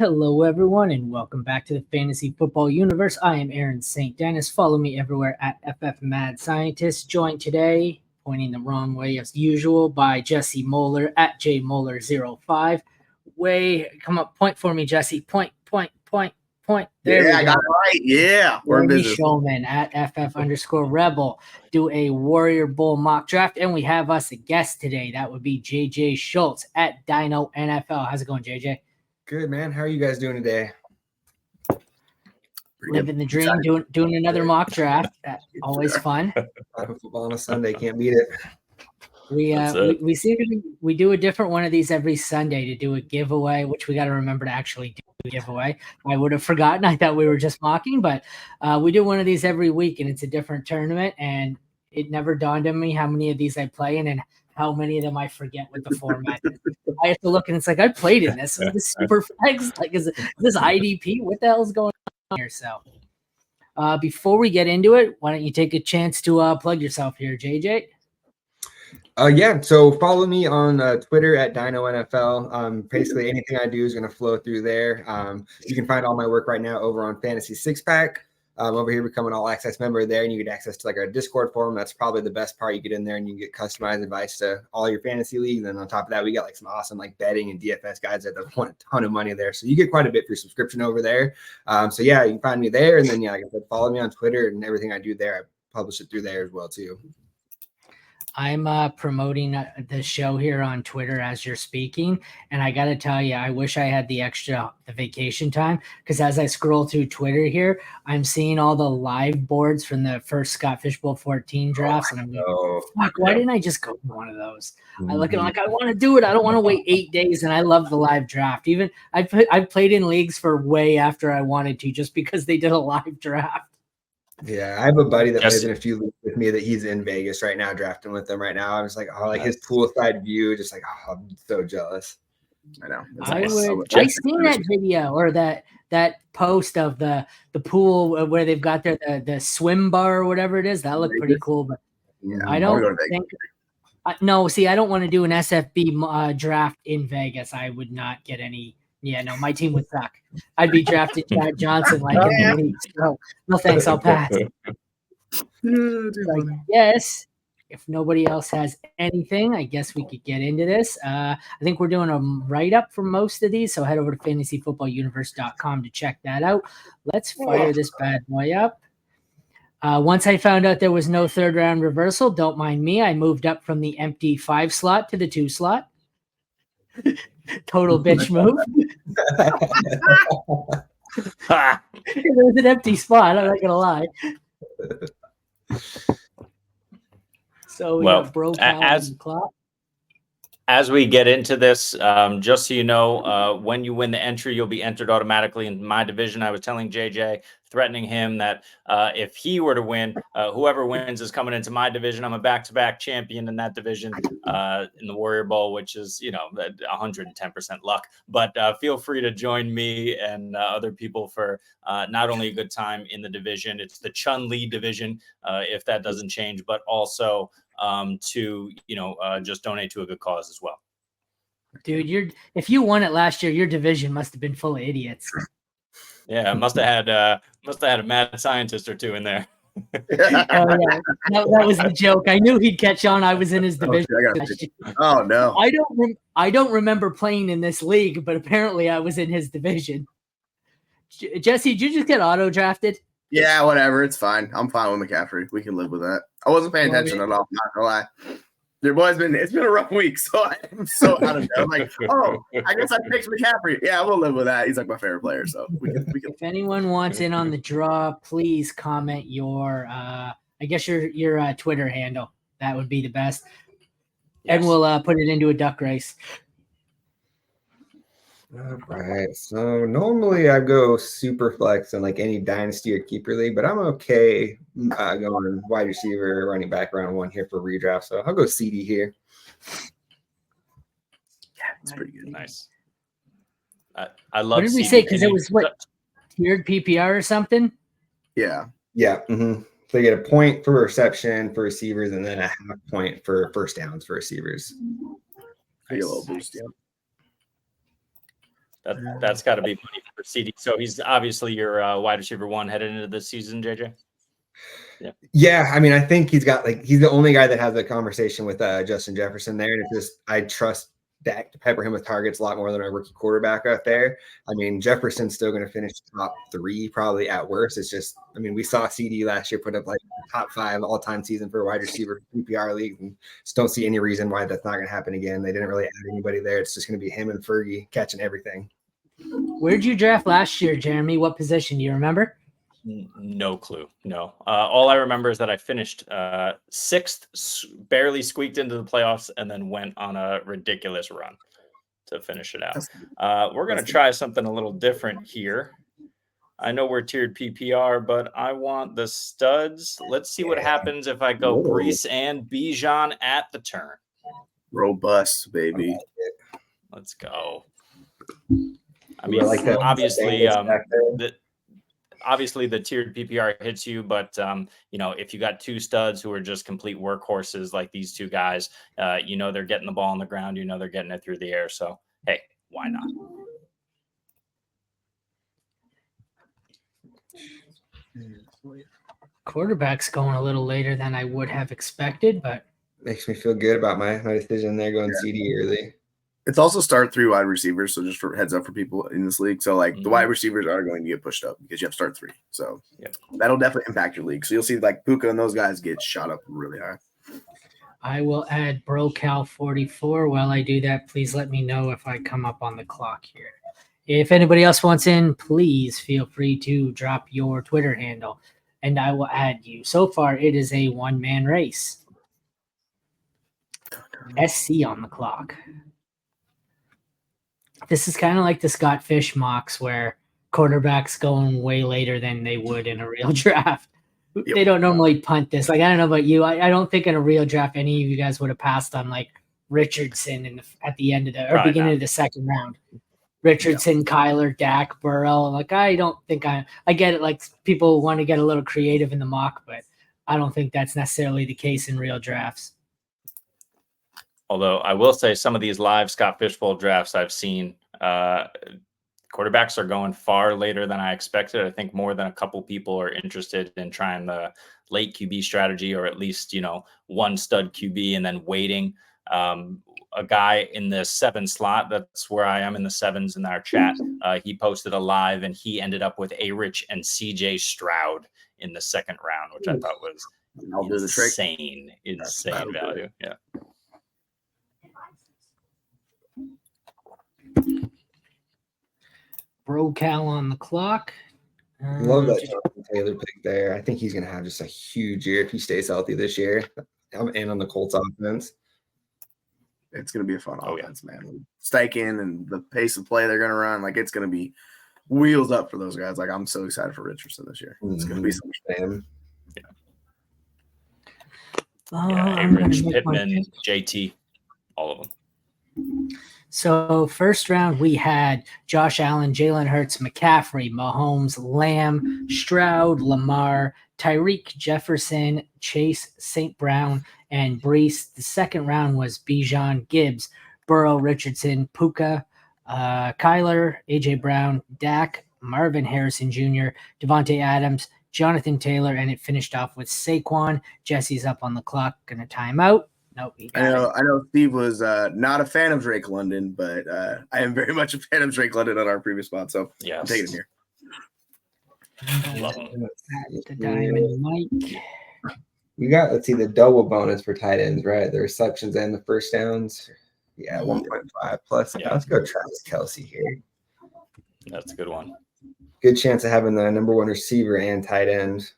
Hello, everyone, and welcome back to the Fantasy Football Universe. I am Aaron St Denis. Follow me everywhere at FF Mad Scientist. Joined today, pointing the wrong way as usual, by Jesse Moeller at JMoeller05. Come up, point for me, Jesse. Point. There we go. I got it right. Yeah, we're in business. Shulman at FF_Rebel. Do a Warrior Bowl mock draft, and we have us a guest today. That would be JJ Schultz at Dino NFL. How's it going, JJ? Good, man. How are you guys doing today? Living the dream, doing another mock draft. Always fun. Football on a Sunday, can't beat it. We do a different one of these every Sunday to do a giveaway, which we got to remember to actually do a giveaway. I would have forgotten. I thought we were just mocking, but we do one of these every week, and it's a different tournament. And it never dawned on me how many of these I play in and how many of them I forget what the format is. I have to look, and it's like, I played in this. Is this super flex? Like, is this IDP? What the hell's going on here? So before we get into it, why don't you take a chance to plug yourself here, JJ? Yeah, so follow me on Twitter at Dino NFL. Basically, anything I do is going to flow through there. You can find all my work right now over on Fantasy Six Pack. Over here, become an all-access member there, and you get access to like our Discord forum. That's probably the best part. You get in there, and you get customized advice to all your fantasy leagues. And on top of that, we got like some awesome like betting and DFS guides that want a ton of money there. So you get quite a bit for your subscription over there. So yeah, you can find me there, and then like I said, follow me on Twitter and everything I do there. I publish it through there as well too. I'm promoting the show here on Twitter as you're speaking, and I got to tell you, I wish I had the vacation time, because as I scroll through Twitter here, I'm seeing all the live boards from the first Scott Fishbowl 14 drafts, and I'm like, fuck, why didn't I just go to one of those? I look at it like, I want to do it. I don't want to wait 8 days, and I love the live draft. Even I've played in leagues for way after I wanted to, just because they did a live draft. Yeah, I have a buddy that lives in a few leagues with me that he's in Vegas right now, drafting with them right now. I was like, his poolside view, just like, I'm so jealous. I know. I seen that video or that post of the pool where they've got the swim bar or whatever it is. That looked pretty cool, but yeah, I don't think. No, see, I don't want to do an SFB draft in Vegas. I would not get any. Yeah, no, my team would suck. I'd be drafting Chad Johnson like in the league. So, no thanks, I'll pass. Yes, if nobody else has anything, I guess we could get into this. I think we're doing a write-up for most of these, so head over to fantasyfootballuniverse.com to check that out. Let's fire this bad boy up. Once I found out there was no third-round reversal, don't mind me. I moved up from the empty 5 slot to the 2 slot. Total bitch move. It was an empty spot, I'm not gonna lie. So as we get into this, just so you know, when you win the entry, you'll be entered automatically in my division. I was telling JJ, threatening him that if he were to win, whoever wins is coming into my division. I'm a back-to-back champion in that division in the Warrior Bowl, which is, 110% luck. But feel free to join me and other people for not only a good time in the division, it's the Chun-Li division, if that doesn't change, but also to just donate to a good cause as well. Dude, if you won it last year, your division must have been full of idiots. Yeah, must have had a mad scientist or two in there. Oh yeah, that was the joke. I knew he'd catch on. I was in his division. Oh no, I don't remember playing in this league, but apparently I was in his division. Jesse, did you just get auto drafted? Yeah, whatever. It's fine. I'm fine with McCaffrey. We can live with that. I wasn't paying attention at all. Not gonna lie. It's been a rough week, so I'm so out of it. I'm like, I guess I picked McCaffrey. Yeah, we'll live with that. He's like my favorite player, so we can. If anyone wants in on the draw, please comment your Twitter handle. That would be the best, and we'll put it into a duck race. All right. So normally I go super flex in like any dynasty or keeper league, but I'm okay going wide receiver, running back round 1 here for redraft. So I'll go CD here. Yeah, it's pretty good. Nice. I love. What did we say? Because it was tiered PPR or something. Yeah. Yeah. Mm-hmm. So you get a point for reception for receivers, and then a half point for first downs for receivers. Nice. A little boost, yeah. That's got to be funny for CD. So he's obviously your wide receiver 1 headed into this season, JJ. Yeah, I mean, I think he's the only guy that has a conversation with Justin Jefferson there, and it's just I trust Dak to pepper him with targets a lot more than our rookie quarterback out there. I mean, Jefferson's still going to finish top 3 probably at worst. It's just, I mean, we saw CD last year put up like top 5 all-time season for a wide receiver PPR league, and just don't see any reason why that's not going to happen again. They didn't really add anybody there. It's just going to be him and Fergie catching everything. Where'd you draft last year, Jeremy? What position? Do you remember? No clue. No. All I remember is that I finished 6th, barely squeaked into the playoffs, and then went on a ridiculous run to finish it out. We're going to try something a little different here. I know we're tiered PPR, but I want the studs. Let's see what happens if I go Brees and Bijan at the turn. Robust, baby. Let's go. I mean, obviously, obviously the tiered PPR hits you, but if you got 2 studs who are just complete workhorses like these 2 guys, they're getting the ball on the ground, they're getting it through the air. So, hey, why not? Quarterback's going a little later than I would have expected, but makes me feel good about my decision there going CD early. It's also start 3 wide receivers, so just for heads up for people in this league. So the wide receivers are going to get pushed up because you have to start 3. So that'll definitely impact your league. So you'll see like Puka and those guys get shot up really high. I will add BroCal44. While I do that, please let me know if I come up on the clock here. If anybody else wants in, please feel free to drop your Twitter handle, and I will add you. So far, it is a one-man race. SC on the clock. This is kind of like the Scott Fish mocks where quarterbacks going way later than they would in a real draft. Yep. They don't normally punt this. Like, I don't know about you. I don't think in a real draft any of you guys would have passed on like Richardson at the end of beginning of the second round. Richardson, Kyler, Dak, Burrow. Like, I don't think I get it. Like, people want to get a little creative in the mock, but I don't think that's necessarily the case in real drafts. Although I will say some of these live Scott Fishbowl drafts I've seen, quarterbacks are going far later than I expected. I think more than a couple people are interested in trying the late QB strategy, or at least, one stud QB and then waiting. A guy in the 7 slot, that's where I am in the 7s in our chat. He posted a live and he ended up with A-Rich and CJ Stroud in the 2nd round, which I thought was insane value. Yeah. BroCal on the clock. Love that Jonathan Taylor pick there. I think he's going to have just a huge year if he stays healthy this year. I'm in on the Colts offense. It's going to be a fun offense, man. Steichen and the pace of play they're going to run, like, it's going to be wheels up for those guys. Like, I'm so excited for Richardson this year. It's going to be so much fun. A-Rich, Pittman, JT, all of them. So first round, we had Josh Allen, Jalen Hurts, McCaffrey, Mahomes, Lamb, Stroud, Lamar, Tyreek, Jefferson, Chase, St. Brown, and Brees. The 2nd round was Bijan, Gibbs, Burrow, Richardson, Puka, Kyler, A.J. Brown, Dak, Marvin Harrison Jr., Devontae Adams, Jonathan Taylor, and it finished off with Saquon. Jesse's up on the clock, going to time out. Nope, I know Steve was not a fan of Drake London, but I am very much a fan of Drake London on our previous spot, so I'm taking him here. Love him. The Diamond Mike. We got, let's see, the double bonus for tight ends, right? The receptions and the first downs. Yeah, 1.5 plus. Yeah. Let's go Travis Kelce here. That's a good one. Good chance of having the number 1 receiver and tight end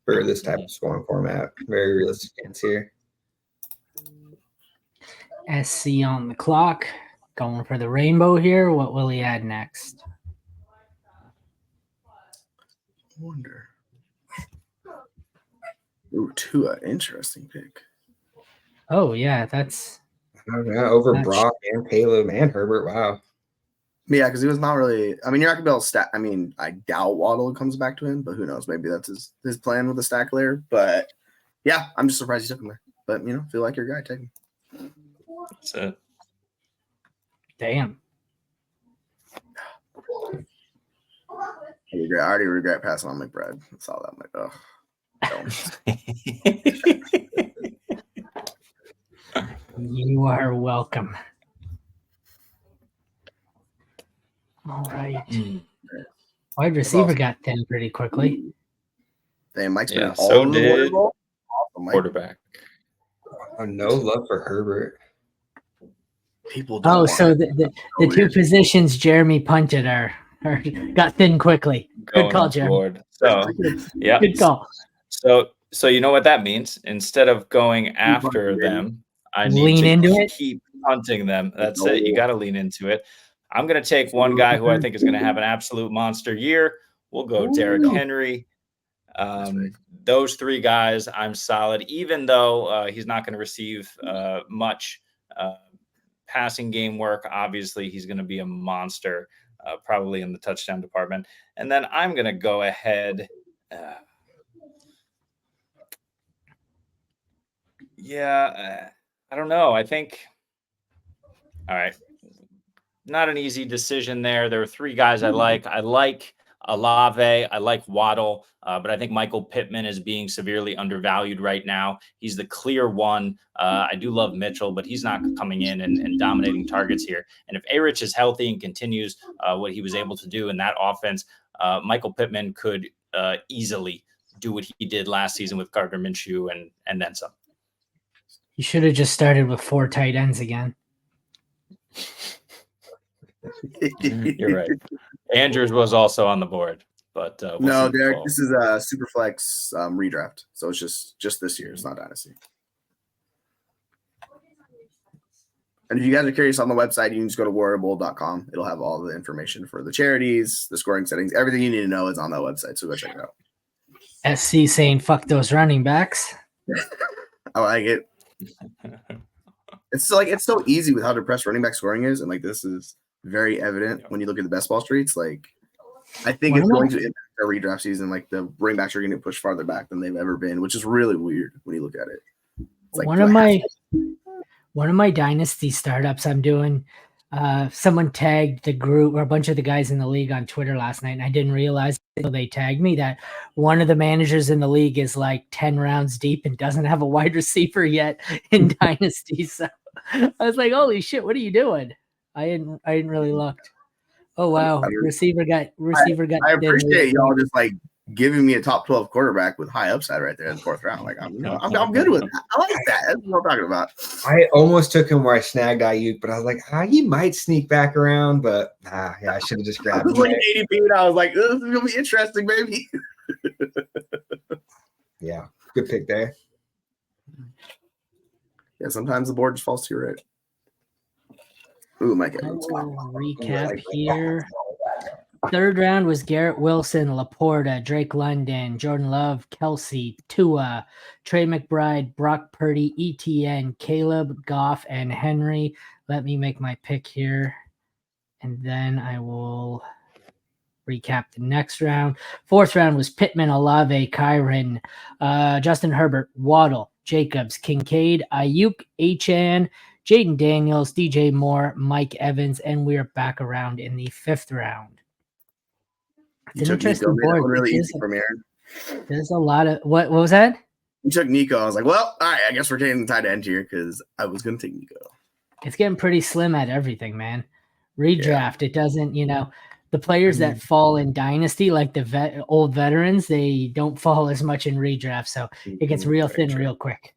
for this type of scoring format. Very realistic chance here. SC on the clock. Going for the rainbow here. What will he add next? Wonder. Ooh, Tua, interesting pick. Oh, yeah, that's... over Brock and Caleb and Herbert. Wow. Yeah, because he was not really... I mean, you're not going to be able to stack... I mean, I doubt Waddle comes back to him, but who knows? Maybe that's his plan with the stack layer. But, yeah, I'm just surprised he took him there. But, feel like your guy, take him. That's it. Damn. I already regret passing on McBride. I saw that. I'm like, You are welcome. All right. Wide receiver got thin pretty quickly. Damn, Mike's been all so in the did Awesome, Mike. quarterback. Oh, no love for Herbert. People don't. Oh, so the two positions Jeremy punted are got thin quickly. Good call, Jeremy. So yeah, good call. So you know what that means? Instead of going after them, I need Lean to into it. keep hunting them. That's it. You got to lean into it. I'm going to take one guy who I think is going to have an absolute monster year. We'll go Derrick Henry. Those three guys, I'm solid, even though he's not going to receive much passing game work. Obviously, he's going to be a monster, probably in the touchdown department. And then I'm going to go ahead. I don't know. I think, all right, not an easy decision there. There are three guys I like. I like Olave. I like Waddle, but I think Michael Pittman is being severely undervalued right now. He's the clear one. I do love Mitchell, but he's not coming in and dominating targets here. And if A-Rich is healthy and continues what he was able to do in that offense, Michael Pittman could easily do what he did last season with Gardner Minshew and then some. You should have just started with 4 tight ends again. You're right. Andrews was also on the board, but no, Derek, this is a Superflex redraft, so it's just this year. It's not Dynasty. And if you guys are curious on the website, you can just go to warriorbowl.com. It'll have all the information for the charities, the scoring settings, everything you need to know is on that website. So go check it out. SC saying fuck those running backs. I like it. It's so easy with how depressed running back scoring is, and like this is very evident when you look at the best ball streets. Like, I think it's going to impact our redraft season. Like the running backs are going to push farther back than they've ever been, which is really weird when you look at it. It's like one of my dynasty startups I'm doing. Someone tagged the group or a bunch of the guys in the league on Twitter last night, and I didn't realize until they tagged me that one of the managers in the league is like 10 rounds deep and doesn't have a wide receiver yet in dynasty. So I was like, "Holy shit, what are you doing?" I didn't really look. Oh wow, receiver got. I appreciate y'all just like giving me a top 12 quarterback with high upside right there in the 4th round. Like I'm good with that. I like that. That's what I'm talking about. I almost took him where I snagged Ayuk, but I was like, he might sneak back around, but I should have just grabbed him. Like ADP, and I was like, this is gonna be interesting, baby. Yeah, good pick there. Yeah, sometimes the board just falls to your right. Ooh, Mike Evans. Recap here. 3rd round was Garrett Wilson, Laporta, Drake London, Jordan Love, Kelsey, Tua, Trey McBride, Brock Purdy, ETN, Caleb, Goff, and Henry. Let me make my pick here, and then I will recap the next round. 4th round was Pittman, Olave, Kyron, Justin Herbert, Waddle, Jacobs, Kincaid, Ayuk, Achane, Jaden Daniels, DJ Moore, Mike Evans, and we're back around in the 5th round. It's an interesting board. Really easy from here. There's a lot of what was that? You took Nico. I was like, well, all right, I guess we're taking the tight end here because I was going to take Nico. It's getting pretty slim at everything, man. Redraft. Yeah. It doesn't, the players that fall in dynasty, like the old veterans, they don't fall as much in redraft. So it gets real thin real quick.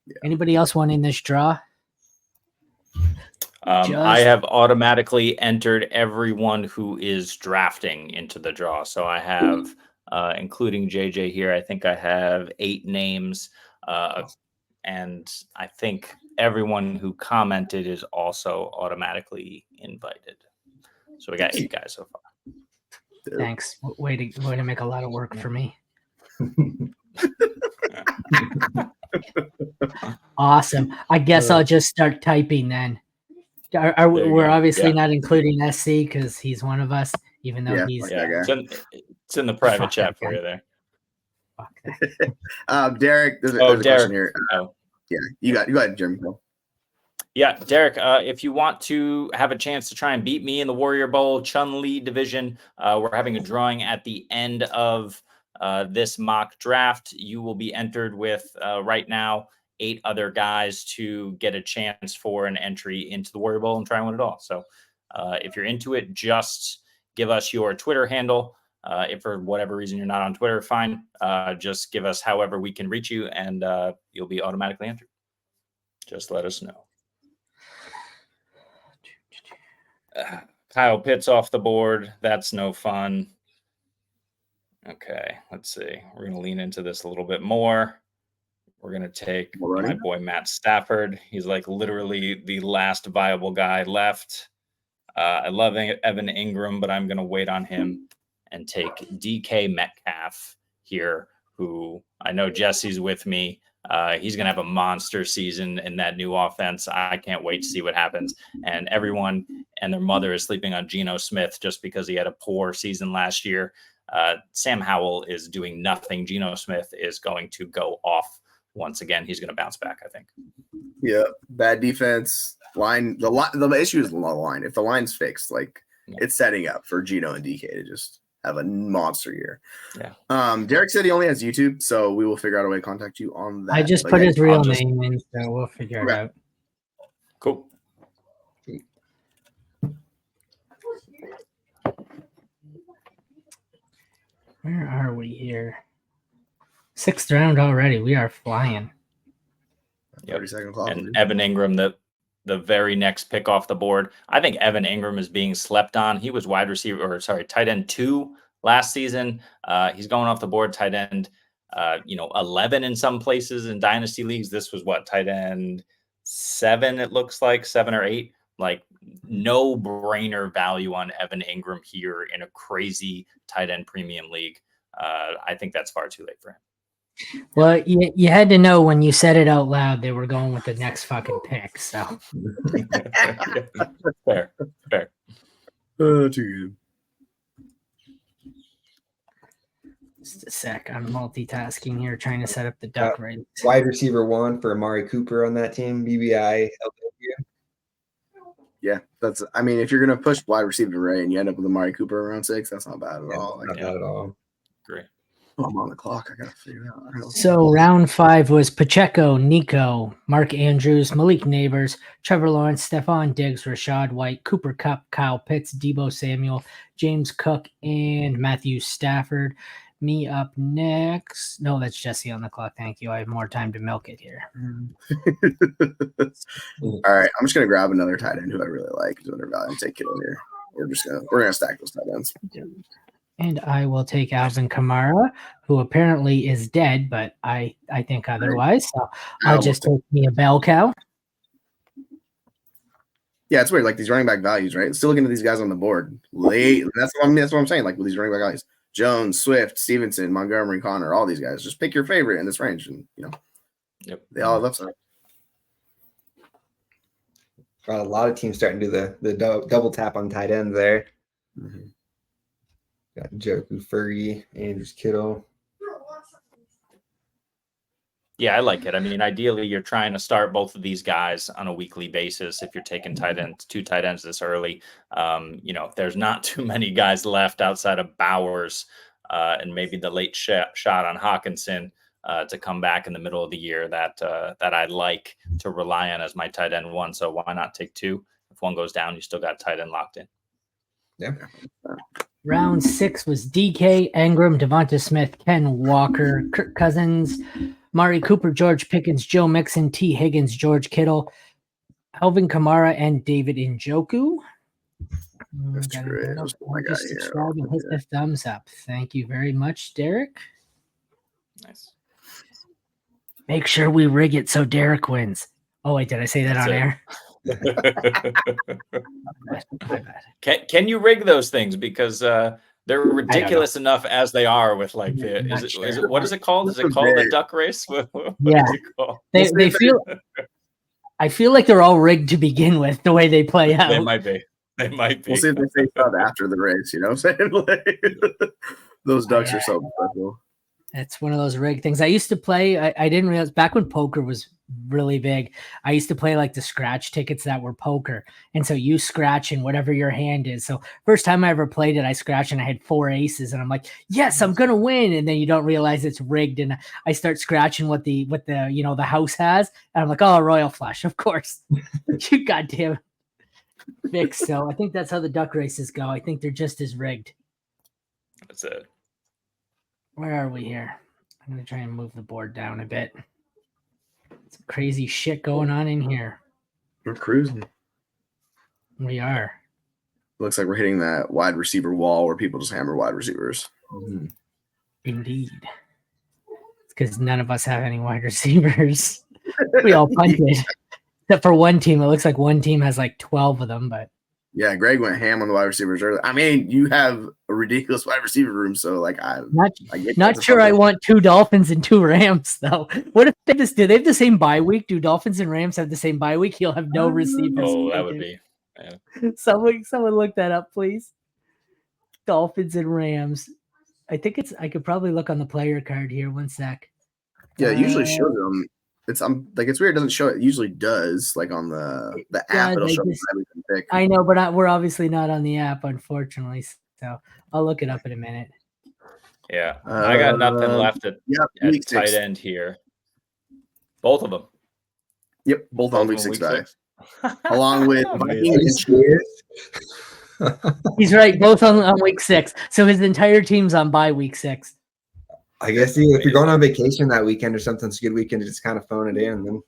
Yeah. Anybody else want in this draw? I have automatically entered everyone who is drafting into the draw. So I have, including JJ here, I think I have 8 names. And I think everyone who commented is also automatically invited. So we got 8 guys so far. Thanks. Way to make a lot of work for me. Awesome. I guess I'll just start typing then. We're obviously not including SC because he's one of us, even though he's it's in the private chat for you there. Derek, there's a question here. Yeah, you go ahead, Jeremy. Yeah, Derek, if you want to have a chance to try and beat me in the Warrior Bowl Chun-Li division, we're having a drawing at the end of this mock draft. You will be entered with right now 8 other guys to get a chance for an entry into the Warrior Bowl and try and win it all. So if you're into it, just give us your Twitter handle. If for whatever reason you're not on Twitter, fine. Just give us however we can reach you, and you'll be automatically entered. Just let us know. Kyle Pitts off the board. That's no fun. Okay, let's see. We're going to lean into this a little bit more. We're going to take my boy Matt Stafford. He's like literally the last viable guy left. I love Evan Ingram, but I'm going to wait on him and take DK Metcalf here, who I know Jesse's with me. He's going to have a monster season in that new offense. I can't wait to see what happens. And everyone and their mother is sleeping on Geno Smith just because he had a poor season last year. Sam Howell is doing nothing. Geno Smith is going to go off once again. He's going to bounce back, I think. Yeah, bad defense. The issue is the line. If the line's fixed, it's setting up for Geno and DK to just have a monster year. Yeah. Derek said he only has YouTube, so we will figure out a way to contact you on that. I just put his real name in, so we'll figure it out. Cool. Where are we here? 6th round already. We are flying. 30-second clock. And Evan Ingram, the very next pick off the board. I think Evan Ingram is being slept on. He was tight end 2 last season. He's going off the board, tight end 11 in some places in dynasty leagues. This was tight end 7, it looks like 7 or 8. Like, no brainer value on Evan Ingram here in a crazy tight end premium league. I think that's far too late for him. Well, you had to know when you said it out loud they were going with the next fucking pick. So fair. Too good. Just a sec. I'm multitasking here, trying to set up the duck race. Wide receiver 1 for Amari Cooper on that team. BBI. Yeah, if you're gonna push wide receiver Ray and you end up with Amari Cooper around 6, that's not bad at all. Not bad at all. Great. I'm on the clock. I gotta figure it out. So round 5 was Pacheco, Nico, Mark Andrews, Malik Neighbors, Trevor Lawrence, Stephon Diggs, Rashad White, Cooper Kupp, Kyle Pitts, Deebo Samuel, James Cook, and Matthew Stafford. Me up next. No, that's Jesse on the clock. Thank you. I have more time to milk it here. All right, I'm just gonna grab another tight end who I really like. Is under value and take Kittle here. We're gonna stack those tight ends. And I will take Alvin Kamara, who apparently is dead, but I think otherwise. So I'll just take me a bell cow. Yeah, it's weird. Like these running back values, right? Still looking at these guys on the board late. That's what I'm saying. Like with these running back values, Jones, Swift, Stevenson, Montgomery, Connor, all these guys. Just pick your favorite in this range, and they all have upside. A lot of teams starting to do the double tap on tight end there. Mm-hmm. Got Joku, Fergie, Andrews, Kittle. Yeah, I like it. I mean, ideally, you're trying to start both of these guys on a weekly basis. If you're taking 2 tight ends this early, there's not too many guys left outside of Bowers and maybe the late shot on Hawkinson to come back in the middle of the year that I like to rely on as my tight end 1. So why not take 2? If one goes down, you still got tight end locked in. Yeah. Round 6 was DK, Ingram, Devonta Smith, Ken Walker, Kirk Cousins, Mari Cooper, George Pickens, Joe Mixon, T. Higgins, George Kittle, Alvin Kamara, and David Njoku. That's true. Just subscribe and hit the thumbs up. Thank you very much, Derek. Nice. Make sure we rig it so Derek wins. Oh, wait, did I say that on air? Can you rig those things? Because they're ridiculous enough as they are with like what is it called? Is it called the duck race? What yeah. Is it called? They feel I feel like they're all rigged to begin with the way they play out. They might be. We'll see if they face out after the race, you know what I'm saying? Like, those ducks are so special. It's one of those rigged things. I used to play. I didn't realize back when poker was really big. I used to play like the scratch tickets that were poker, and so you scratch in whatever your hand is. So first time I ever played it, I scratched and I had 4 aces, and I'm like, yes, I'm gonna win. And then you don't realize it's rigged, and I start scratching what the the house has, and I'm like, oh, royal flush, of course. You goddamn mix. So I think that's how the duck races go. I think they're just as rigged. That's it. Where are we here? I'm going to try and move the board down a bit. Some crazy shit going on in here. We're cruising. We are. Looks like we're hitting that wide receiver wall where people just hammer wide receivers. Mm-hmm. Indeed. It's because none of us have any wide receivers. We all punted. Except for one team. It looks like one team has like 12 of them, but Yeah, Greg went ham on the wide receivers early. I mean, you have a ridiculous wide receiver room, so like I get not sure I want 2 Dolphins and 2 Rams though. What if they do they have the same bye week? Do Dolphins and Rams have the same bye week? You'll have no receivers. Oh, that would be. Yeah. Someone look that up, please. Dolphins and Rams. I think I could probably look on the player card here. One sec. Yeah, it usually shows them. It's it's weird. It doesn't show it. It usually does, like on the app. It'll show them pick. I know, but we're obviously not on the app, unfortunately. So I'll look it up in a minute. Yeah, I got nothing left at tight end here. Both of them. Yep, both on week 6 bye. Along with He's right, both on week 6. So his entire team's on bye week 6. I guess if you're going on vacation that weekend or something, it's a good weekend to just kind of phone it in. Then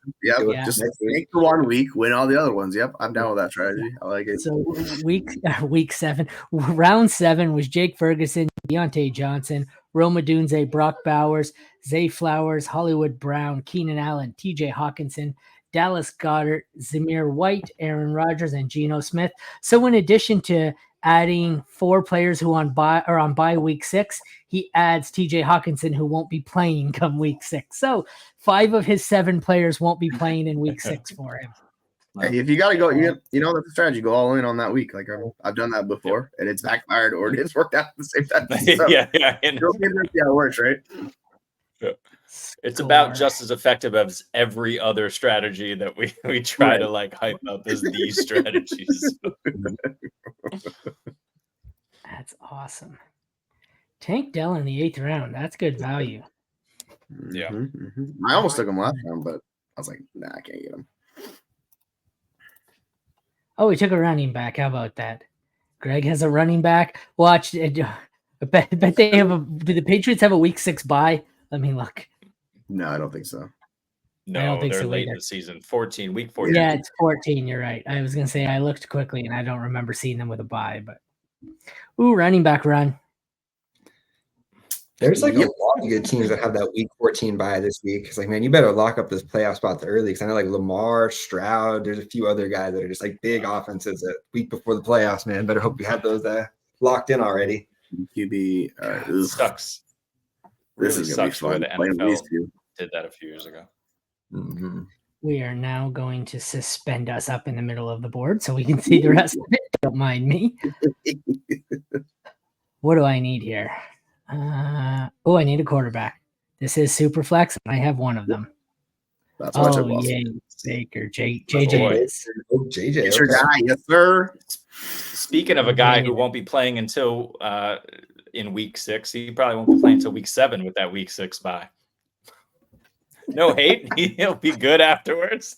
just make the 1 week, win all the other ones. Yep, I'm down with that strategy. I like it. So week 7, round 7 was Jake Ferguson, Deontay Johnson, Roma Dunze, Brock Bowers, Zay Flowers, Hollywood Brown, Keenan Allen, TJ Hawkinson, Dallas Goedert, Zamir White, Aaron Rodgers, and Geno Smith. So in addition to adding 4 players who on bye week 6, he adds TJ Hawkinson, who won't be playing come week 6. So 5 of his 7 players won't be playing in week 6 for him. Hey, if you got to go, that's the strategy. Go all in on that week. Like I've done that before, and it's backfired or it's worked out at the same time. So, yeah. You'll see how it works, right? Yeah. It's about just as effective as every other strategy that we try to like hype up as these strategies. That's awesome. Tank Dell in the 8th round. That's good value. Yeah. Mm-hmm. I almost took him last round, but I was like, nah, I can't get him. Oh, he took a running back. How about that? Greg has a running back. Watch. I bet they have do the Patriots have a week 6 bye? Let me look. No, I don't think so. No, I don't think they're so late either. in the season. 14, week 14. Yeah, it's 14. You're right. I was going to say I looked quickly and I don't remember seeing them with a bye, but running back run. There's like a lot of good teams that have that week 14 bye this week. It's like, man, you better lock up this playoff spot early because I know like Lamar, Stroud, there's a few other guys that are just like big offenses that week before the playoffs, man. Better hope you have those locked in already. QB sucks. This is sucks gonna be the fun. NFL did that a few years ago. Mm-hmm. We are now going to suspend us up in the middle of the board so we can see the rest of it. Don't mind me. What do I need here? I need a quarterback. This is super flex, and I have one of them. That's what I yay, Baker, JJ. JJ, it's your guy, yes, sir. Speaking of a guy who won't be playing until in week 6, he probably won't be playing until week 7 with that week 6 bye. No hate, he'll be good afterwards.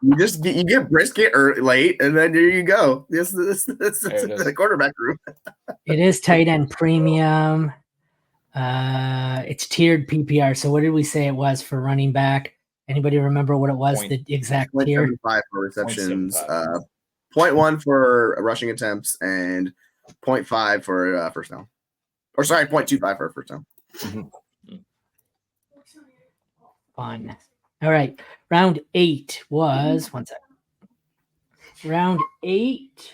You get brisket late, and then there you go. This is the quarterback room. It is tight end premium. It's tiered PPR. So what did we say it was for running back? Anybody remember what it was? The exact tier? 0.75 for receptions, 0.1 for rushing attempts, and 0.5 for first down. Or sorry, 0.25 for a first down. Mm-hmm. Fun. All right. Round 8 was Round 8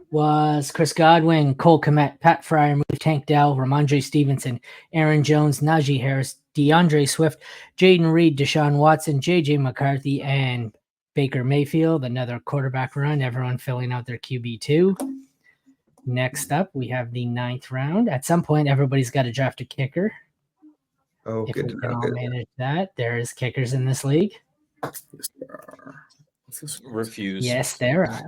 was Chris Godwin, Cole Kmet, Pat Fryer, Tank Dell, Ramondre Stevenson, Aaron Jones, Najee Harris, DeAndre Swift, Jaden Reed, Deshaun Watson, JJ McCarthy, and Baker Mayfield. Another quarterback run. Everyone filling out their QB2. Next up, we have the 9th round. At some point, everybody's got to draft a kicker. Oh, If good we to can know. all Good. manage that, there is kickers in this league. Yes, there are. Refuse. Yes, there are.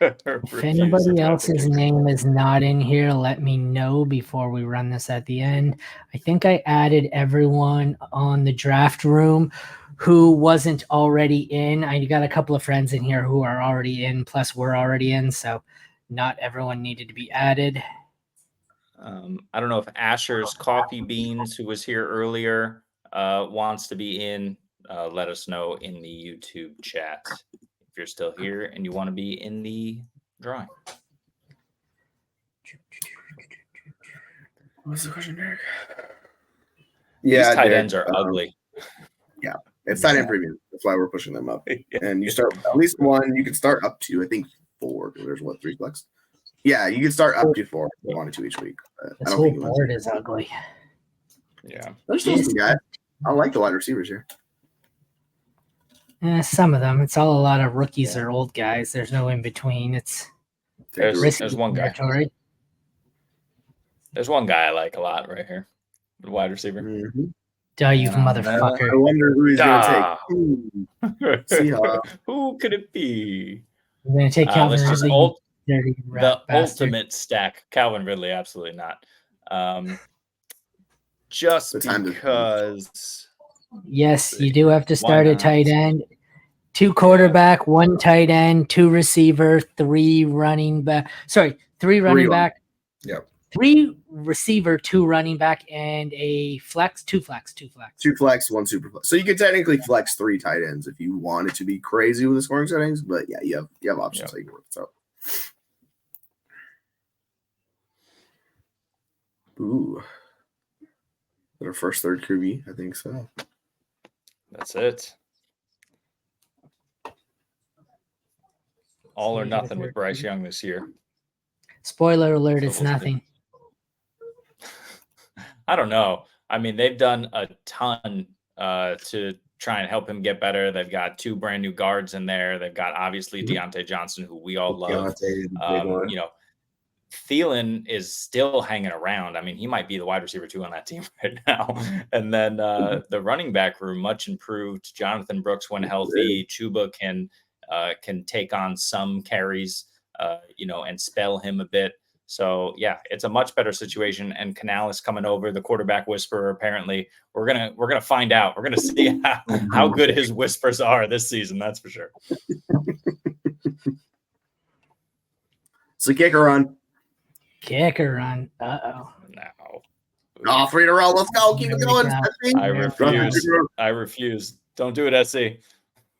If Refuse to anybody draft a else's kicker. name is not in here, let me know before we run this at the end. I think I added everyone on the draft room who wasn't already in. I got a couple of friends in here who are already in, plus we're already in, so not everyone needed to be added. I don't know if Asher's Coffee Beans, who was here earlier, wants to be in. Let us know in the YouTube chat if you're still here and you want to be in the drawing. What's the question, Derek? These tight Derek, ends are ugly. Yeah, it's tight end premium. That's why we're pushing them up. Yeah. And you start at least one. You can start up to, I think, 4. Because there's what, 3 flex? Yeah, you can start up to 4 if you wanted to each week. But I This don't whole think you want board to. is ugly. Yeah. There's still some guys. I like the wide receivers here. Some of them. It's all a lot of rookies or old guys. There's no in between. It's There's risky one guy. territory. There's one guy I like a lot right here. The wide receiver. Mm-hmm. Duh, you Yeah, motherfucker. I wonder who he's going Ah. to take. Seahawks. Who could it be? I'm going to take Calvin Let's just Ridley, you dirty rat the bastard. ultimate stack. Calvin Ridley, absolutely not. Just The time to- because. Yes, you do have to start Why a tight not? end. 2 quarterback, 1 tight end, 2 receiver, 3 running back. Sorry, 3 running back. Yep. 3 receiver, 2 running back, and a flex, 2 flex. 2 flex, 1 super flex. So you could technically flex 3 tight ends if you wanted to be crazy with the scoring settings. But yeah, you have options. Yep. How you work. So. Ooh. Is that our first third QB? I think so. That's it. All or nothing with Bryce Young this year. Spoiler alert, So it's we'll see. nothing. I don't know. I mean, they've done a ton to try and help him get better. They've got 2 brand new guards in there. They've got obviously Deontay Johnson, who we all love. You know, Thielen is still hanging around. I mean, he might be the wide receiver 2 on that team right now. And then the running back room, much improved. Jonathan Brooks, when healthy, Chuba can take on some carries, you know, and spell him a bit. So yeah, it's a much better situation. And Canales coming over, the quarterback whisperer. Apparently, we're gonna find out. We're gonna see how good his whispers are this season. That's for sure. So kicker on. Kicker run. Uh-oh. No. Oh, 3 in a row. Let's go. Keep it going. I refuse. I refuse. Don't do it, SC.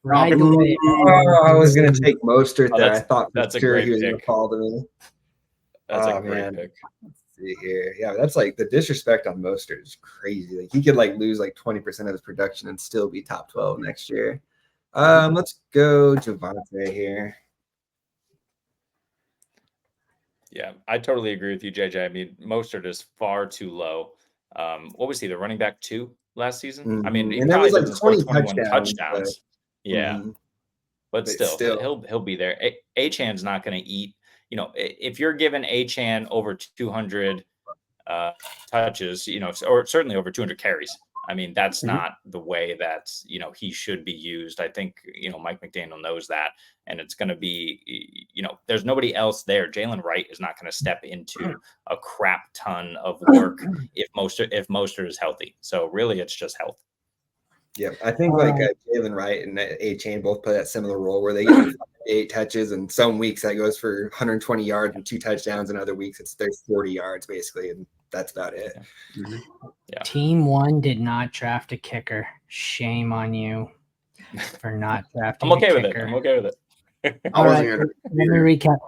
Ride the wave. Oh, I was going to take Mostert there. I thought that's a for sure great he was going pick. to fall to me. That's Oh, a great man. pick. Let's see here. Yeah, that's like the disrespect on Mostert is crazy. Like he could like lose like 20% of his production and still be top 12 next year. Let's go Javante here. Yeah, I totally agree with you, JJ. I mean, Mostert is far too low. What was he, the running back 2 last season? I mean, he And that probably was like doesn't score 20 21 touchdowns. Yeah. Mhm. But But still, still. he'll be there. Achan's not going to eat. You know, if you're giving Achan over 200 touches, you know, or certainly over 200 carries, I mean, that's not the way that, you know, he should be used. I think, you know, Mike McDaniel knows that. And it's going to be, you know, there's nobody else there. Jalen Wright is not going to step into a crap ton of work if Mostert is healthy. So really, it's just health. Yeah, I think like Jalen Wright and A-Chain both play that similar role where they get 8 touches, and some weeks that goes for 120 yards and 2 touchdowns, and other weeks there's 40 yards basically, and that's about it. Yeah. Team 1 did not draft a kicker. Shame on you for not drafting I'm okay a with kicker. it. I'm okay with it. All right, let me recap.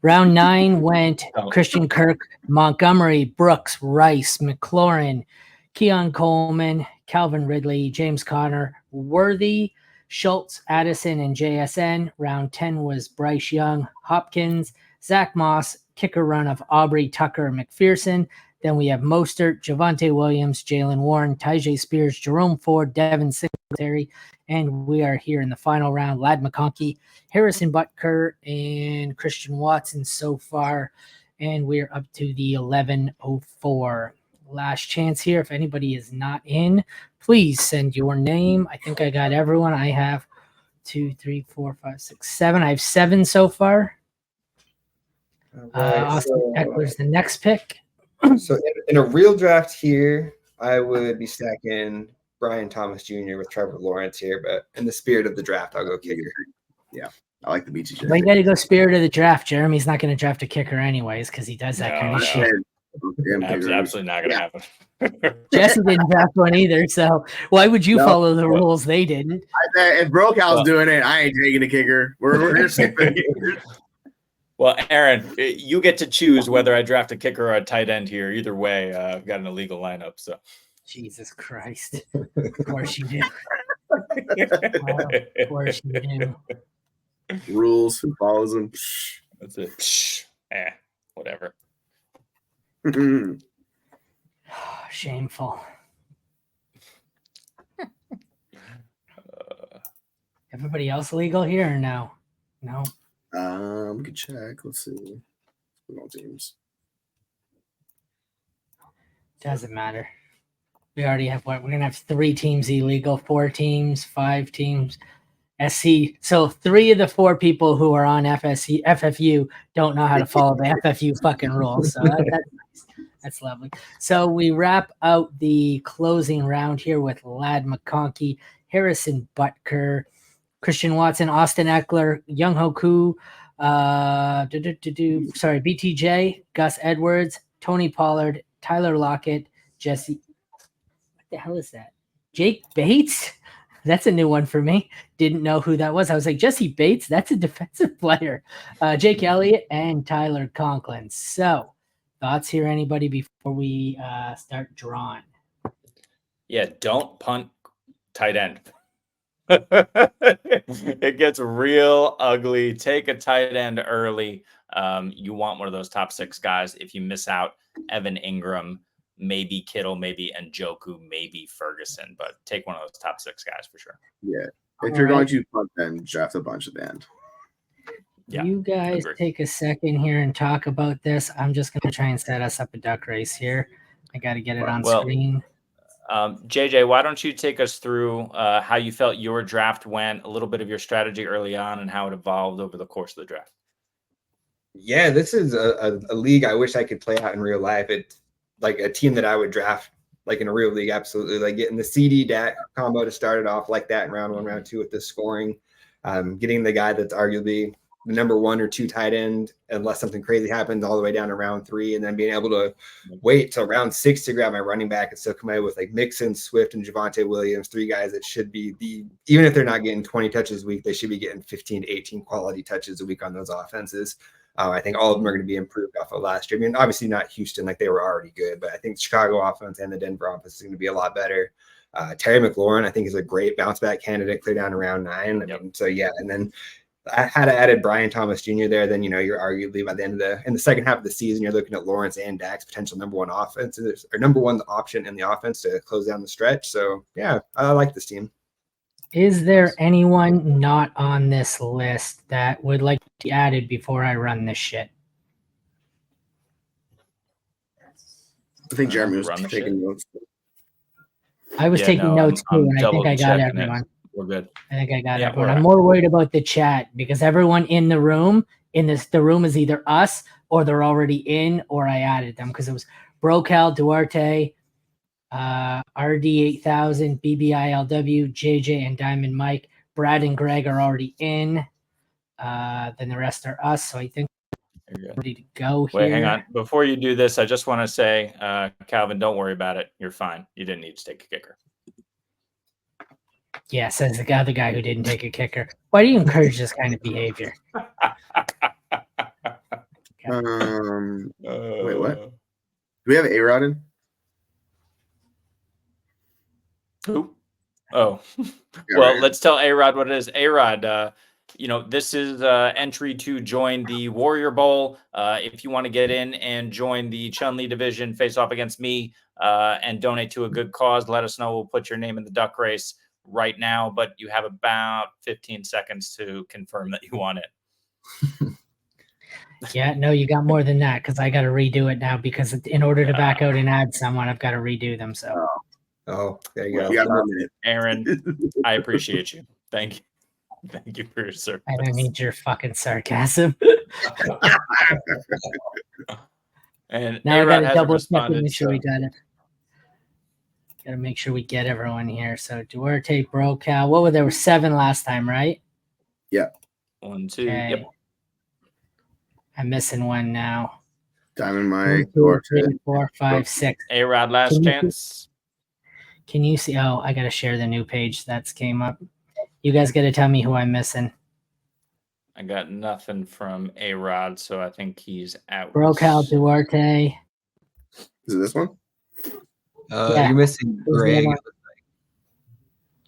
Round 9 went Christian Kirk, Montgomery, Brooks, Rice, McLaurin, Keon Coleman, Calvin Ridley, James Conner, Worthy, Schultz, Addison, and JSN. Round 10 was Bryce Young, Hopkins, Zach Moss, kicker run of Aubrey, Tucker, McPherson. Then we have Mostert, Javante Williams, Jalen Warren, Tyjae Spears, Jerome Ford, Devin Singletary, and we are here in the final round. Lad McConkey, Harrison Butker, and Christian Watson so far, and we're up to the 11:04. last chance here. If anybody is not in, please send your name. I think I got everyone. I have 2, 3, 4, 5, 6, 7. I have 7 so far. Austin Eckler's the next pick. So in a real draft here, I would be stacking Brian Thomas Jr. with Trevor Lawrence here, but in the spirit of the draft, I'll go kicker. Yeah, I like the BTJ. Well, you got to go spirit of the draft. Jeremy's not going to draft a kicker anyways because he does that kind of shit. Absolutely not going to happen. Jesse didn't draft one either, so why would you follow the rules? They didn't. If Brocal's doing it, I ain't taking a kicker. We're skipping. Well, Aaron, you get to choose whether I draft a kicker or a tight end here. Either way, I've got an illegal lineup. So, Jesus Christ! Of course you do. Of course you do. Rules. Who follows them? That's it. Whatever. Shameful. Everybody else legal here or no? No. We can check. Let's see. Football teams. Doesn't matter. We already have what? We're gonna have 3 teams illegal, 4 teams, 5 teams. SC. So 3 of the 4 people who are on FFU don't know how to follow the FFU fucking rules. So that's nice. That's lovely. So we wrap out the closing round here with Ladd McConkey, Harrison Butker, Christian Watson, Austin Eckler, Younghoe Koo, BTJ, Gus Edwards, Tony Pollard, Tyler Lockett, Jesse. What the hell is that? Jake Bates? That's a new one for me. Didn't know who that was. I was like, Jesse Bates? That's a defensive player. Jake Elliott and Tyler Conklin. So, thoughts here, anybody, before we start drawing? Yeah, don't punt tight end. It gets real ugly. Take a tight end early. You want one of those top 6 guys. If you miss out, Evan Ingram, maybe Kittle, maybe Njoku, maybe Ferguson, but take one of those top 6 guys for sure. Yeah. If you're going to punt, then draft a bunch at the end. Yeah, you guys take a second here and talk about this. I'm just going to try and set us up a duck race here. I got to get it on screen. JJ, why don't you take us through how you felt your draft went, a little bit of your strategy early on, and how it evolved over the course of the draft? Yeah, this is a league I wish I could play out in real life. It's like a team that I would draft like in a real league, absolutely. Like getting the CD Dak combo to start it off like that in round 1, round 2 with the scoring, getting the guy that's arguably the number 1 or 2 tight end, unless something crazy happens, all the way down to round 3, and then being able to wait till round 6 to grab my running back and still come out with like Mixon, Swift, and Javonte Williams, 3 guys that should be even if they're not getting 20 touches a week, they should be getting 15 to 18 quality touches a week on those offenses. I think all of them are going to be improved off of last year. I mean, obviously not Houston, like they were already good, but I think the Chicago offense and the Denver offense is going to be a lot better. Terry McLaurin, I think, is a great bounce back candidate, clear down to round 9. I mean, so yeah, and then I had added Brian Thomas Jr. there. Then you're arguably by the end of in the second half of the season, you're looking at Lawrence and Dak's potential number 1 offense or number 1 option in the offense to close down the stretch. So yeah, I like this team. Is there anyone not on this list that would like to be added before I run this shit? I think Jeremy was taking notes. I was taking notes too, and I think I got everyone. We're good. I think I got everyone. I'm more worried about the chat because everyone in the room, the room is either us or they're already in or I added them because it was Brocal, Duarte, RD8000, BBILW, JJ, and Diamond Mike. Brad and Greg are already in. Then the rest are us. So I think we're ready to go here. Wait, hang on. Before you do this, I just want to say, Calvin, don't worry about it. You're fine. You didn't need to take a kicker. Yeah, says the other guy who didn't take a kicker. Why do you encourage this kind of behavior? Wait, what? Do we have A-Rod in? Who? Oh, well, let's tell A-Rod what it is. A-Rod, this is entry to join the Warrior Bowl. If you want to get in and join the Chun-Li division, face off against me, and donate to a good cause, let us know. We'll put your name in the duck race right now, but you have about 15 seconds to confirm that you want it. Yeah, no, you got more than that because I got to redo it now because in order to back out and add someone, I've got to redo them. So, There you go. You got 1 minute. Aaron, I appreciate you. Thank you. Thank you for your service. I don't need your fucking sarcasm. And Now I A-Rod got to hasn't double check and responded, make sure we so- got it. Got to make sure we get everyone here. So Duarte, Brocal. What were there? Were 7 last time, right? 1, 2. Okay. Yep. I'm missing one now. Diamond 1, Mike. 2, 3, 4, 5, 6. A-Rod, last Can you- chance. Can you see? Oh, I got to share the new page that's came up. You guys got to tell me who I'm missing. I got nothing from A-Rod, so I think he's out. Brocal, Duarte. Is it this one? Yeah. You're missing Who's the Greg. other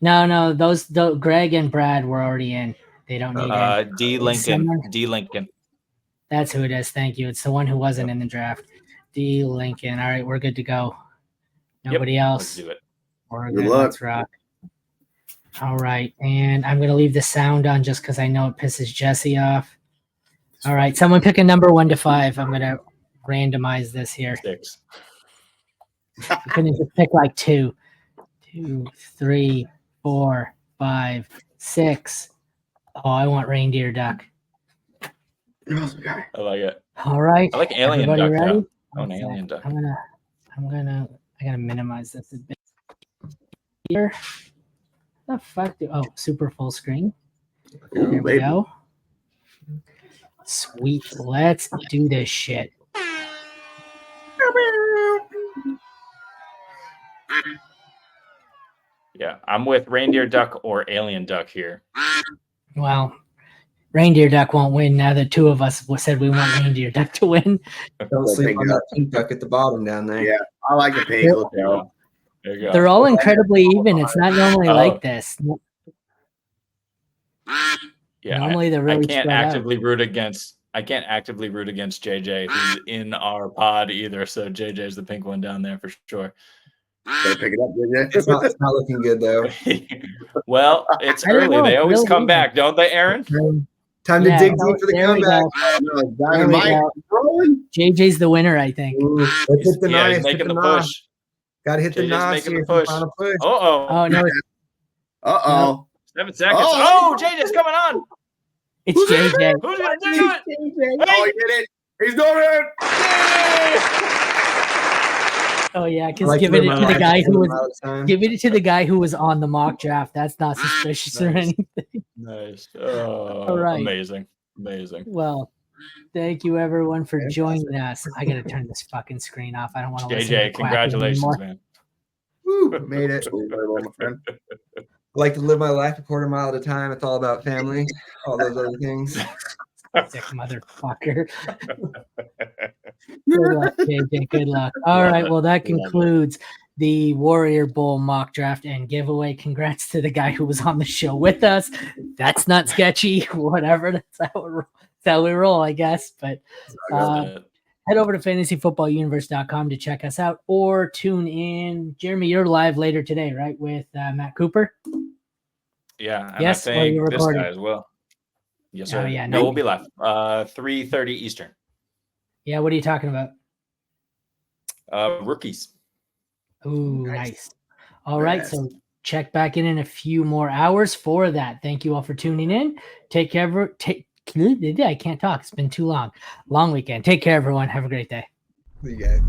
one? No, those Greg and Brad were already in. They don't need it. D. Lincoln. Someone- D. Lincoln. That's who it is. Thank you. It's the one who wasn't in the draft. D. Lincoln. All right, we're good to go. Nobody Let's else. do it. We're Good good. luck. Let's rock. All right, and I'm gonna leave the sound on just because I know it pisses Jesse off. All right, someone pick a number 1 to 5. I'm gonna randomize this here. 6. You couldn't just pick like 2, 3, 4, 5, 6. Oh, I want reindeer duck. I like it. All right. I like alien Everybody duck. ready? Though. Oh, an alien duck. I gotta minimize this a bit here. The fuck super full screen. Ooh, There we baby. go. Sweet. Let's do this shit. Yeah, I'm with reindeer duck or alien duck here. Well, reindeer duck won't win now that 2 of us said we want reindeer duck to win. Don't sleep on that pink duck at the bottom down there. Yeah. I like the pink. Look, yo. There you go. They're all incredibly even. It's not normally Oh. like this. Yeah, Normally they're I really can't spread out. actively root against. I can't actively root against JJ, who's in our pod either. So JJ's the pink one down there for sure. Better pick it up, JJ. It's not looking good though. Well, it's I don't early. know, They it's always real come weird. back, don't they, Aaron? Time Yeah, to dig deep for the there we comeback. go. No, There Diamond we Mike. go. Rolling. JJ's the winner, I think. Ooh, let's hit the Yeah, knife. he's making the knife. push. Gotta hit the JJ's knife making here the for the push. final push. Oh, Oh no, it's Uh-oh. 7 seconds. Oh. Oh, JJ's coming on. it's JJ. Who's gonna do it? Oh, he did it. He's doing it. Oh yeah, I because like giving it live to my the life guy a who little was amount of time. giving it to the guy who was on the mock draft. That's not suspicious or Nice. anything. Nice. Oh, All right. amazing. Amazing. Well, thank you everyone for joining us. I gotta turn this fucking screen off. I don't want to listen to JJ, the quacking congratulations, anymore. man. Woo, made it. Oh, very well, my friend. I like to live my life a quarter mile at a time. It's all about family, all those other things. Sick motherfucker. Good luck, JJ. Good luck. All right. Well, that concludes the Warrior Bowl mock draft and giveaway. Congrats to the guy who was on the show with us. That's not sketchy. Whatever. That's how we roll, I guess. But head over to fantasyfootballuniverse.com to check us out or tune in. Jeremy, you're live later today, right? With Matt Cooper. Yeah. And Yes, I or think you're this recording? guy as well. Yes, Oh, sir. yeah, No, no. we'll be live. 3:30 Eastern. Yeah. What are you talking about? Rookies. Ooh, Nice. nice. All right. Yes. So check back in a few more hours for that. Thank you all for tuning in. Take care. I can't talk. It's been too long. Long weekend. Take care, everyone. Have a great day. See you guys.